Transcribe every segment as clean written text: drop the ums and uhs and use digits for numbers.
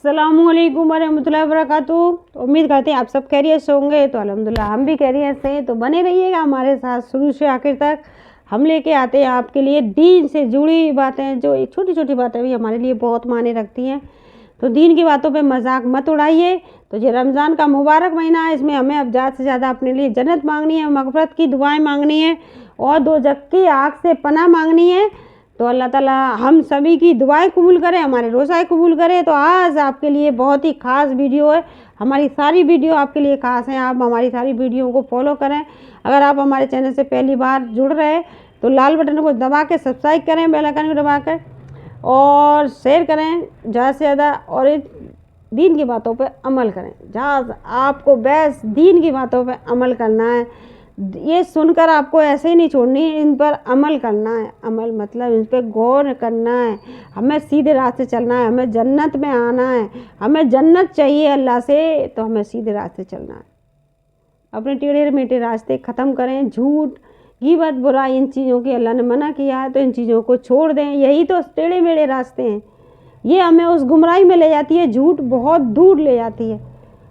अस्सलामु अलैकुम वरहमतुल्लाहि वबरकातुहू। उम्मीद करते हैं आप सब खैरियत से होंगे। तो अल्हम्दुलिल्लाह हम भी खैरियत से हैं। तो बने रहिएगा हमारे साथ शुरू से आखिर तक। हम लेके आते हैं आपके लिए दीन से जुड़ी बातें, जो छोटी छोटी बातें भी हमारे लिए बहुत मायने रखती हैं। तो दीन की बातों पे मजाक मत उड़ाइए। तो ये रमज़ान का मुबारक महीना है, इसमें हमें अब ज़्यादा से ज़्यादा अपने लिए जन्नत मांगनी है, मग़फ़िरत की दुआएं मांगनी है और दोज़ख की आग से पनाह मांगनी है। तो अल्लाह ताला हम सभी की दुआएं कबूल करें, हमारे रोज़ाए कबूल करें। तो आज आपके लिए बहुत ही ख़ास वीडियो है। हमारी सारी वीडियो आपके लिए ख़ास हैं। आप हमारी सारी वीडियो को फॉलो करें। अगर आप हमारे चैनल से पहली बार जुड़ रहे हैं तो लाल बटन को दबा के सब्सक्राइब करें, बेल आइकन को दबा कर और शेयर करें ज़्यादा से ज़्यादा, और दीन की बातों पर अमल करें। जहाँ आपको बस दीन की बातों पर अमल करना है, ये सुनकर आपको ऐसे ही नहीं छोड़नी है, इन पर अमल करना है। अमल मतलब इन पर गौर करना है। हमें सीधे रास्ते चलना है, हमें जन्नत में आना है, हमें जन्नत चाहिए अल्लाह से, तो हमें सीधे रास्ते चलना है। अपने टेढ़े मेढ़े रास्ते ख़त्म करें। झूठ, गीबत, बुराई, इन चीज़ों की अल्लाह ने मना किया है, तो इन चीज़ों को छोड़ दें। यही तो टेढ़े मेढ़े रास्ते हैं, ये हमें उस गुमराही में ले जाती है। झूठ बहुत दूर ले जाती है,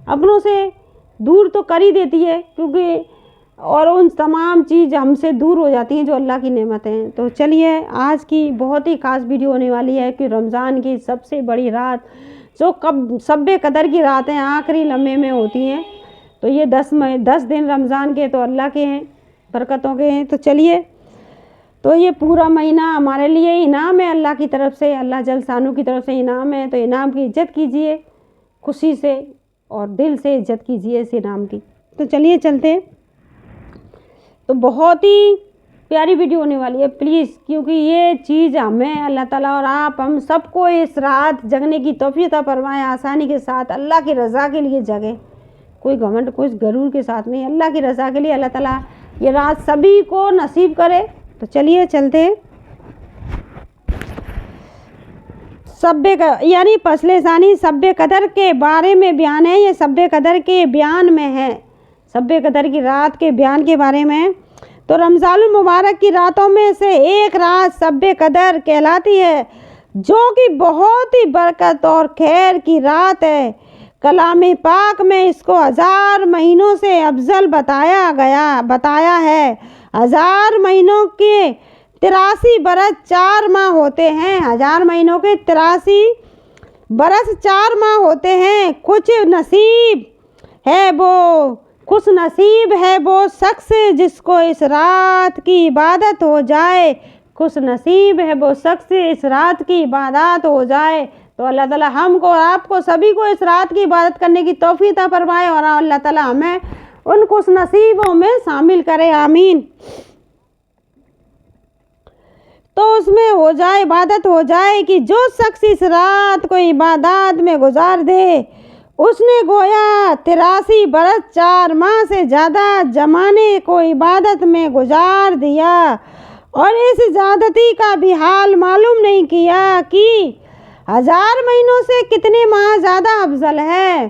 अपनों से दूर तो कर ही देती है, क्योंकि और उन तमाम चीज़ हमसे दूर हो जाती हैं जो अल्लाह की नेमतें हैं। तो चलिए, आज की बहुत ही ख़ास वीडियो होने वाली है कि रमज़ान की सबसे बड़ी रात, जो कब शब कदर की रात है, आखिरी लम्हे में होती हैं। तो ये 10 दिन रमज़ान के तो अल्लाह के हैं, बरकतों के हैं। तो चलिए, तो ये पूरा महीना हमारे लिए इनाम है अल्लाह की तरफ से, अल्लाह जल शानू की तरफ से इनाम है। तो इनाम की इज्जत कीजिए, खुशी से और दिल से इज्जत कीजिए इस इनाम की। तो चलिए चलते हैं। तो बहुत ही प्यारी वीडियो होने वाली है, प्लीज़, क्योंकि ये चीज़ हमें अल्लाह ताला और आप हम सबको इस रात जगने की तौफीक अता फरमाए, आसानी के साथ अल्लाह की रज़ा के लिए जगें। कोई घमंड, कोई गरूर के साथ नहीं, अल्लाह की रज़ा के लिए अल्लाह ताला ये रात सभी को नसीब करे। तो चलिए चलते हैं। यानी फसले सानी शब कदर के बारे में बयान है। ये शब कदर के बयान में है, शब कदर की रात के बयान के बारे में। तो रमज़ानुल मुबारक की रातों में से एक रात शब कदर कहलाती है, जो कि बहुत ही बरकत और खैर की रात है। कलाम पाक में इसको 1000 महीनों से अफजल बताया है। 1000 महीनों के 83 बरस 4 माह होते हैं। 1000 महीनों के 83 बरस 4 माह होते हैं। खुश नसीब है वो शख्स जिसको इस रात की इबादत हो जाए। खुश नसीब है वो शख्स इस रात की इबादत हो जाए। तो अल्लाह ताला हमको और आपको सभी को इस रात की इबादत करने की तौफीक अता फरमाए और अल्लाह ताला हमें उन खुश नसीबों में शामिल करे, आमीन। तो उसमें हो जाए, इबादत हो जाए कि जो शख्स इस रात को इबादत में गुजार दे, उसने गोया 83 बरस 4 माह से ज़्यादा ज़माने को इबादत में गुजार दिया और इस ज़्यादती का भी हाल मालूम नहीं किया कि 1000 महीनों से कितने माह ज़्यादा अफजल है।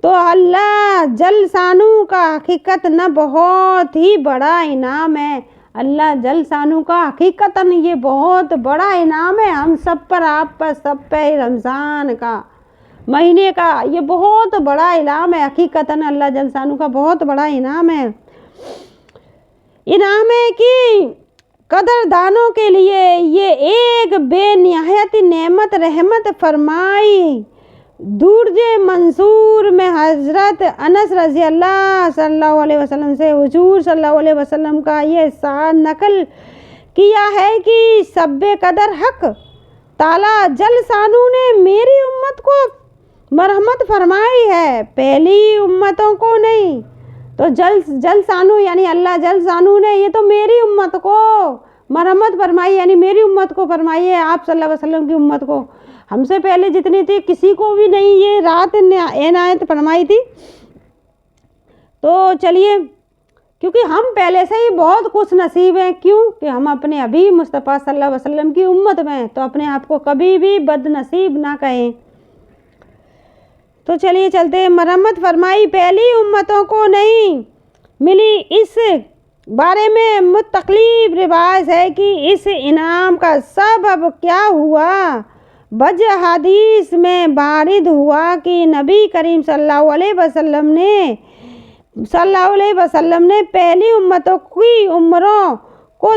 तो अल्लाह जल शानू का हकीकत न बहुत ही बड़ा इनाम है। अल्लाह जल शानू का हकीकतन ये बहुत बड़ा इनाम है हम सब पर, आप पर, सब पे। रमज़ान का महीने का ये बहुत बड़ा इनाम है। हकीकतन अल्लाह जल शानू का बहुत बड़ा इनाम है कि कदरदानों के लिए ये एक बेनिहायत नेमत रहमत फरमाई। दूरजे मंसूर में हज़रत अनस रज़ी अल्लाह सल्लल्लाहु अलैहि वसल्लम से हुजूर सल्लल्लाहु अलैहि वसल्लम का ये साथ नकल किया है कि शब कदर हक ताला जल शानू ने मेरी उम्मत को मरहमत फरमाई है, पहली उम्मतों को नहीं। तो जल शानू यानी अल्लाह जल शानू ने ये तो मेरी उम्मत को मरहमत फरमाई, यानी मेरी उम्मत को फरमाई है, आप सल्लल्लाहु अलैहि वसल्लम की उम्मत को। हमसे पहले जितनी थी किसी को भी नहीं ये रात इनायत फरमाई थी। तो चलिए, क्योंकि हम पहले से ही बहुत खुश नसीब हैं। क्यों कि हम अपने अभी मुस्तफ़ा सल्लल्लाहु अलैहि वसल्लम की उम्मत में, तो अपने आप को कभी भी बदनसीब ना कहें। तो चलिए चलते हैं। मरहमत फरमाई पहली उम्मतों को नहीं मिली। इस बारे में मुतकलीफ रिवायत है कि इस इनाम का सबब क्या हुआ। वजह हदीस में वारिद हुआ कि नबी करीम सल्लल्लाहु अलैहि वसल्लम ने पहली उम्मतों की उम्रों को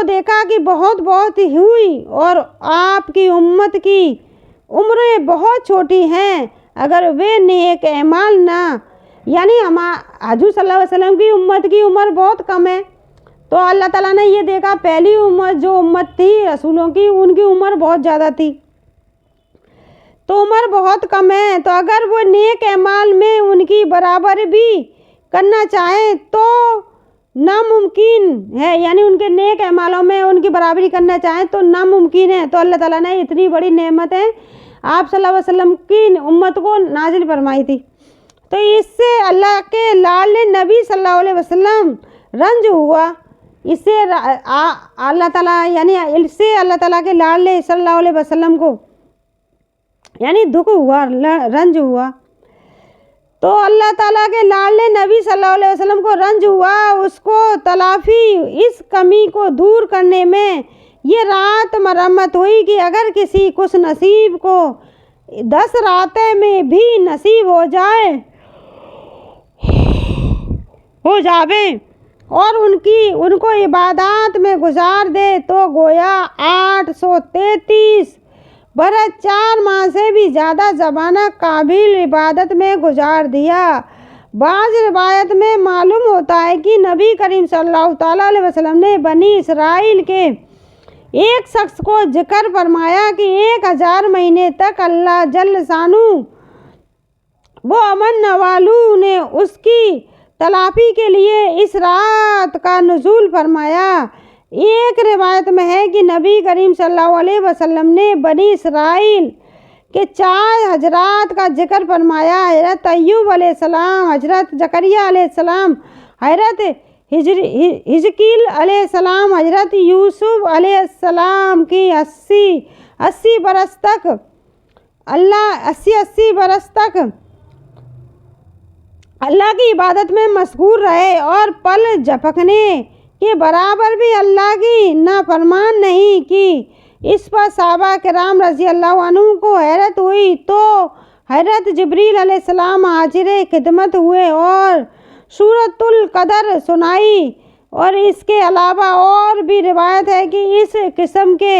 देखा कि बहुत हुई और आपकी उम्मत की उम्रें बहुत छोटी हैं। अगर वे नेक अमाल ना, यानी हजूर सल्लल्लाहु अलैहि वसल्लम की उम्मत की उम्र बहुत कम है, तो अल्लाह ताला ने ये देखा पहली उम्मत जो उम्मत थी रसूलों की, उनकी उम्र बहुत ज़्यादा थी, तो उम्र बहुत कम है, तो अगर वो नेक अमाल में उनकी बराबर भी करना चाहें तो नामुमकिन है, यानी उनके नेक अमालों में उनकी बराबरी करना चाहें तो नामुमकिन है। तो अल्लाह ताला ने इतनी बड़ी नेमत है आप सल्लल्लाहु अलैहि वसल्लम की उम्मत को नाजिल फरमाई थी। तो इससे अल्लाह के लाडले नबी सल्लल्लाहु अलैहि वसल्लम रंज हुआ, इससे अल्लाह ताला यानी इससे अल्लाह ताला के लाडले सल्लल्लाहु अलैहि वसल्लम को यानी दुख हुआ, रंज हुआ। तो अल्लाह ताला के लाडले नबी सल्लल्लाहु अलैहि वसल्लम को रंज हुआ, उसको तलाफी इस कमी को दूर करने में ये रात मरम्मत हुई कि अगर किसी खुश नसीब को 10 रातें में भी नसीब हो जावे और उनको इबादत में गुजार दे तो गोया 833 बरस 4 माह से भी ज़्यादा ज़माना काबिल इबादत में गुजार दिया। बाज़ रिवायत में मालूम होता है कि नबी करीम सल्लल्लाहु ताला अलैहि वसल्लम ने बनी इसराइल के एक शख्स को जिक्र फरमाया कि 1000 महीने तक अल्लाह जल्ल शानू वो अमन नवालू ने उसकी तलाफी के लिए इस रात का नुज़ूल फरमाया। एक रिवायत में है कि नबी करीम सल्लल्लाहु अलैहि वसल्लम ने बनी इसराइल के 4 हजरात का जिक्र फरमाया, हज़रत अय्यूब अलैहिस्सलाम, हज़रत ज़करिया अलैहिस्सलाम, हज़रत हिजकील अलैहिस्सलाम, हज़रत यूसुफ अलैहिस्सलाम की 80 बरस तक 80 बरस तक अल्लाह की इबादत में मशगूल रहे और पल झपकने के बराबर भी अल्लाह की नाफरमान नहीं की। इस पर सहाबा किराम रज़ी अल्लाह अन्हु को हैरत हुई, तो हज़रत जिब्रील अलैहिस्सलाम हाजिर खिदमत हुए और सूरतुल कदर सुनाई। और इसके अलावा और भी रिवायत है कि इस किस्म के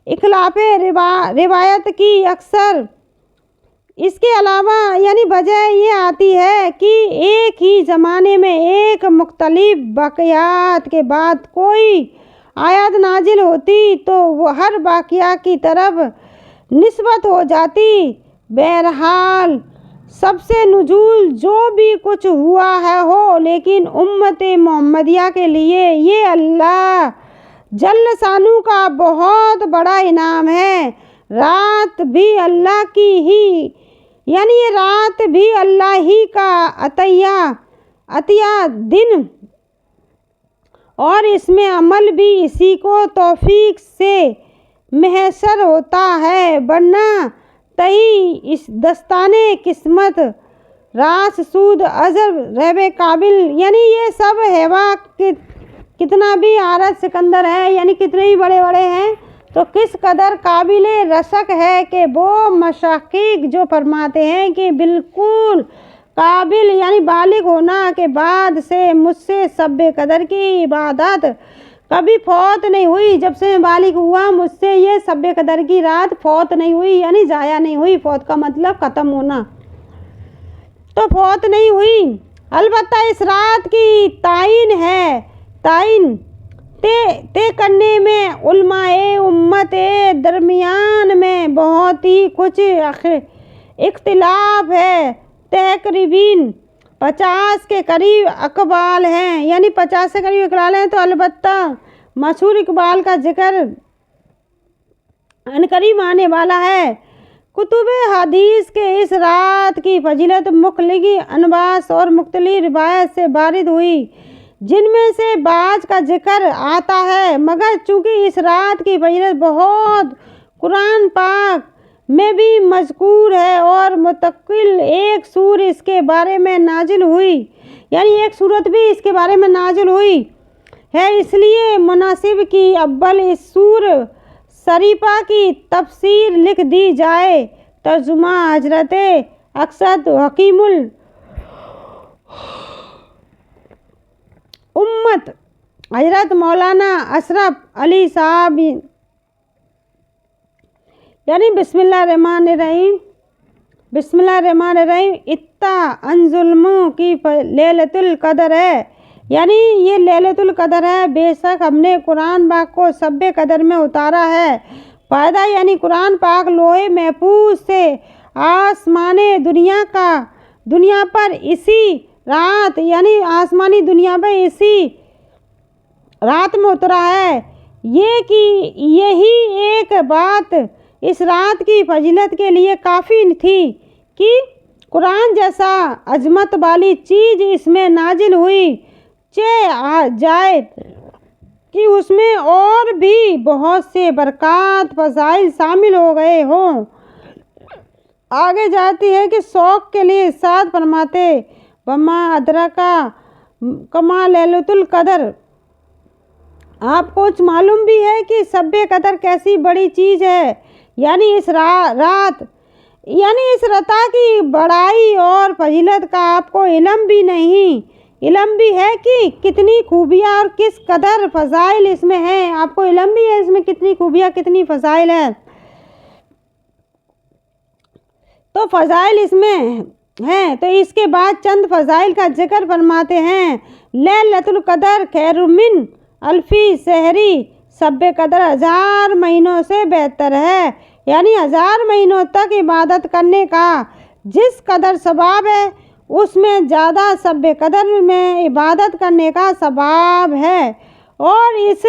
इखलाफे रिवायत की अक्सर इसके अलावा यानी वजह ये आती है कि एक ही ज़माने में एक मुख्तलिफ वाक़यात के बाद कोई आयत नाजिल होती तो वो हर वाक़या की तरफ निस्बत हो जाती। बहरहाल सबसे नुज़ूल जो भी कुछ हुआ है हो, लेकिन उम्मत मोहम्मदिया के लिए ये अल्लाह जल्ल शानू का बहुत बड़ा इनाम है। रात भी अल्लाह की ही यानी ये रात भी अल्लाह ही का अतिया दिन, और इसमें अमल भी इसी को तौफीक से महसर होता है, वरना तही इस दस्ताने किस्मत रास सूद अजर रहबे काबिल, यानी ये सब हेवा कितना भी आरत सिकंदर है, यानी कितने ही बड़े बड़े हैं, तो किस कदर काबिल रशक है कि वो मशाकिक जो फरमाते हैं कि बिल्कुल काबिल यानी बालिग होना के बाद से मुझसे सब्बे कदर की इबादत कभी फौत नहीं हुई। जब से मैं बालिग हुआ मुझसे ये सब्बे कदर की रात फौत नहीं हुई, यानी ज़ाया नहीं हुई। फौत का मतलब ख़त्म होना, तो फौत नहीं हुई। अलबत्ता इस रात की ताइन तय करने में उलमाए उम्मत दरमियान में बहुत ही कुछ इख्तिलाफ है। तकरीबन 50 के करीब अकबाल हैं, यानी 50 से करीब इकबाल हैं। तो अलबत्ता मशहूर इकबाल का जिक्र अनकरीब आने वाला है। कुतुब हदीस के इस रात की फजीलत मुखलिगी अनबास और मुख्तलिफ रिवायत से वारिद हुई, जिनमें से बाज का जिक्र आता है, मगर चूँकि इस रात की फजीलत बहुत कुरान पाक में भी मज़कूर है और मुतक्किल एक सूर इसके बारे में नाजिल हुई, यानी एक सूरत भी इसके बारे में नाजिल हुई है, इसलिए मुनासिब की अव्वल इस सूर शरीफा की तफसीर लिख दी जाए। तर्जुमा हजरत अक़सद हकीमुल उम्मत हजरत मौलाना अशरफ अली साहब। यानी बिस्मिल्लाहिर्रहमानिर्रहीम। बिस्मिल्लाहिर्रहमानिर्रहीम। इत्ता अनजुल्मों की लैलतुल कदर है, यानी ये लैलतुल कदर है। बेशक हमने कुरान पाक को शब-ए कदर में उतारा है। फ़ायदा यानी कुरान पाक लोहे महफूज से आसमाने दुनिया पर इसी रात, यानी आसमानी दुनिया पर इसी रात में उतरा है। ये कि यही एक बात इस रात की फजीलत के लिए काफ़ी थी कि कुरान जैसा अजमत वाली चीज़ इसमें नाजिल हुई जाए कि उसमें और भी बहुत से बरक़ात फ़ज़ाइल शामिल हो गए हों। आगे जाती है कि शौक़ के लिए इरशाद फरमाते वमा अदरका कमा लैलतुल कदर। आपको कुछ मालूम भी है कि शब-ए कदर कैसी बड़ी चीज़ है, यानी इस रात, यानी इस रता की बड़ाई और फजीलत का आपको इल्म भी है कि कितनी खूबियाँ और किस कदर फ़ज़ाइल इसमें हैं। आपको इल्म भी है इसमें कितनी खूबियाँ कितनी फ़ज़ाइल है। तो फ़ज़ाइल इसमें हैं। तो इसके बाद चंद फ़ज़ाइल का जिक्र फरमाते हैं। लैलतुल कदर खैरुम मिन अल्फ़ी शहरी। शब-ए कदर 1000 महीनों से बेहतर है, यानी 1000 महीनों तक इबादत करने का जिस कदर सवाब है उसमें ज़्यादा शब-ए कदर में इबादत करने का सवाब है। और इस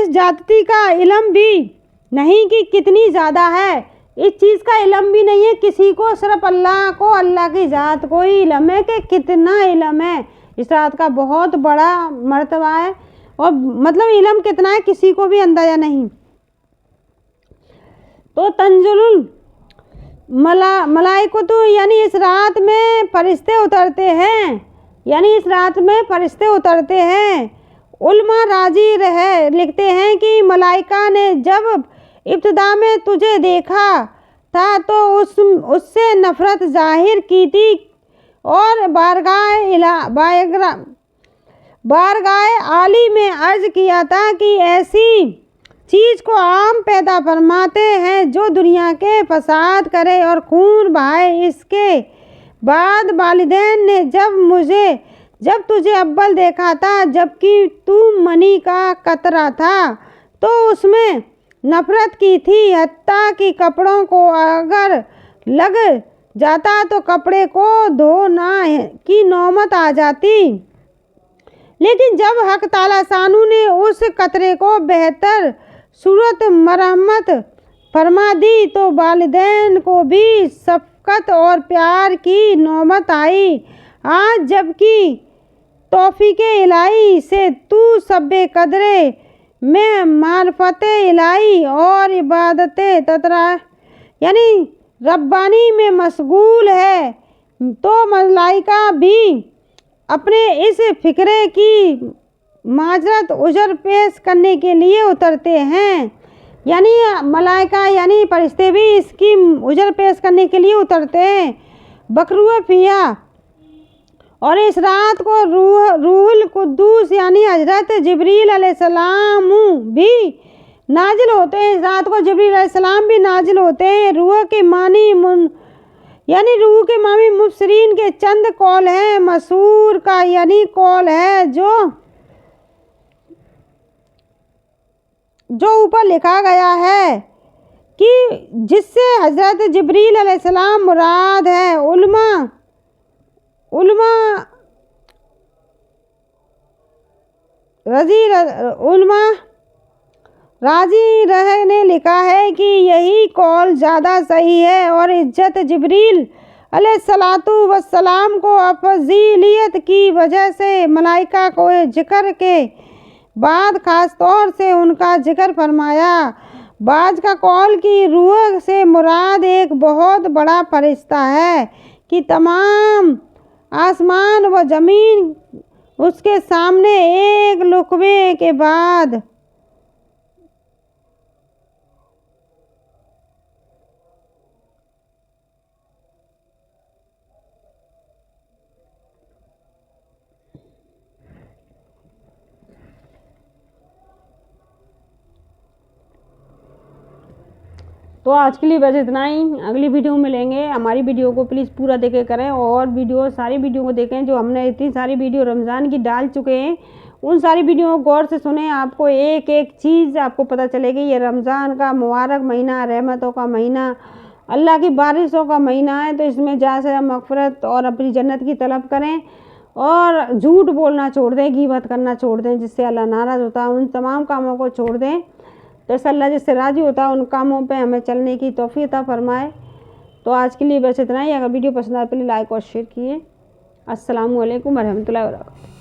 ज्यादती का इल्म भी नहीं कि कितनी ज़्यादा है, इस चीज़ का इल्म भी नहीं है किसी को, सिर्फ अल्लाह को, अल्लाह की ज़ात को ही इल्म है कि कितना इल्म है। इस रात का बहुत बड़ा मर्तबा है और मतलब इल्म कितना है किसी को भी अंदाज़ा नहीं। तो तंजुल मलाइकतु, यानी इस रात में फरिश्ते उतरते हैं, यानी इस रात में फरिश्ते उतरते हैं। उलमा राजी लिखते हैं कि मलाइका ने जब इब्तिदा में तुझे देखा था तो उससे नफ़रत ज़ाहिर की थी और बारगाह आली में अर्ज़ किया था कि ऐसी चीज़ को आम पैदा फरमाते हैं जो दुनिया के फसाद करे और खून बहाए। इसके बाद वालिदैन ने जब तुझे अव्वल देखा था जबकि तू मनी का कतरा था तो उसमें नफ़रत की थी, हत्ता कि कपड़ों को अगर लग जाता तो कपड़े को धोना की नौबत आ जाती। लेकिन जब हक ताला सानू ने उस कतरे को बेहतर सूरत मरहमत फरमा दी तो वालिदैन को भी शफ़क़त और प्यार की नौबत आई। आज जबकि तौफ़ीक़े इलाही से तू शब-ए कदर में मारफते इलाही और इबादते ततरा यानी रब्बानी में मशगूल है, तो मलाइका भी अपने इस फ़िक्रे की माजरत उजर पेश करने के लिए उतरते हैं। यानी मलाइका यानी फरिश्ते भी इसकी उजर पेश करने के लिए उतरते हैं। बकरुआ फिया, और इस रात को रूहुल कुद्दूस यानी हजरत जिब्रील अलैहिस्सलाम भी नाजिल होते हैं। इस रात को जिब्रील अलैहिस्सलाम भी नाजिल होते हैं। रूह के मानी मुफस्सिरीन के चंद कौल हैं। मशहूर का यानी कौल है जो ऊपर लिखा गया है कि जिससे हजरत जिब्रील अलैहिस्सलाम मुराद है। उलमा राजी रहे ने लिखा है कि यही कौल ज़्यादा सही है और इज्जत जिब्रील अलैहिस्सलातु वस्सलाम को अफज़ीलियत की वजह से मलाइका को जिक्र के बाद ख़ास तौर से उनका जिक्र फरमाया। बाज का कौल की रूह से मुराद एक बहुत बड़ा फरिश्ता है कि तमाम आसमान व ज़मीन उसके सामने एक लुक़मे के बाद तो आज के लिए बस इतना ही। अगली वीडियो में मिलेंगे। हमारी वीडियो को प्लीज़ पूरा देखे करें और सारी वीडियो को देखें। जो हमने इतनी सारी वीडियो रमज़ान की डाल चुके हैं, उन सारी वीडियो को गौर से सुने। आपको एक एक चीज़ आपको पता चलेगी। ये रमज़ान का मुबारक महीना, रहमतों का महीना, अल्लाह की बारिशों का महीना है। तो इसमें ज़्यादा से ज़्यादा मग़फ़िरत और अपनी जन्नत की तलब करें और झूठ बोलना छोड़ दें, गीबत करना छोड़ दें, जिससे अल्लाह नाराज़ होता है। उन तमाम कामों को छोड़ दें तो अल्लाह जिससे राज़ी होता है, उन कामों पे हमें चलने की तौफ़ीक़ अता फ़रमाए। तो आज के लिए बस इतना ही। अगर वीडियो पसंद आए प्लीज़ लाइक और शेयर कीजिए। अस्सलामु अलैकुम व रहमतुल्लाहि व बरकातहू।